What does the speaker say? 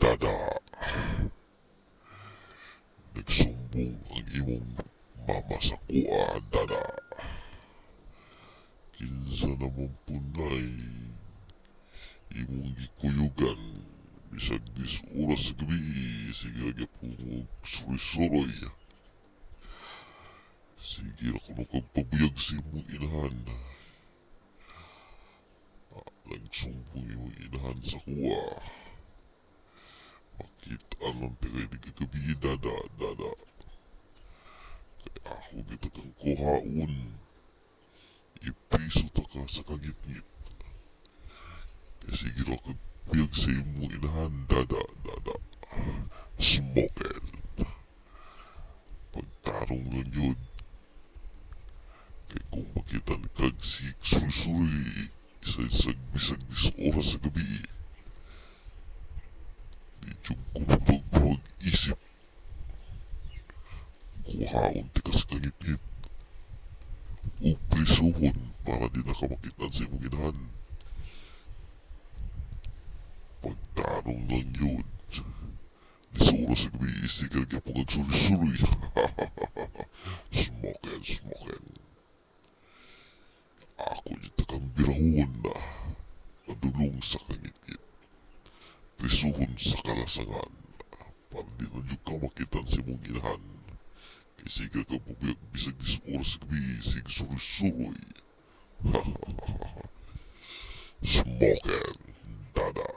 Dada, nagsumbong ang imong mama sa kuha, Dada. Kinsa naman punay imong gikuyugan bisag 10 oras sa gabi, sige lagi pong suroy-suroy. Sige ra kuno kag pabuyag sa imong inahan. Nagsumbong imong inahan sa kuha. Makita lang tagay di kagabi, Dada, Dada. Kaya ako kita kang kuhaon. Ipiso ta ka sa kagit-ngit. Kaya sige ra kag puyag sa imong inahan, Dada, Dada. Smokin. Pagtarong lang yun. Kaya kung makita ni kag si suri-suri isa-isag bisag 10 oras sa gabi, medyo kumulog mo isip. Kuhaon ti ka sa kangit-ngit. O prisuhon para di nakamakitan sa imong inahan. Pagtanong lang yun. 10 oras sa gabi, isigal ka pong agsuri-suri. Smokin. Ako yung takang birahon na padulong sa kangit-ngit. Prisuhon sa kalasangan para di na yung kamakitan sa imong inahan. Kaya sige ka pabuyag bisag 10 oras sa gabi, sige suroy-suroy. Smokin, Dada.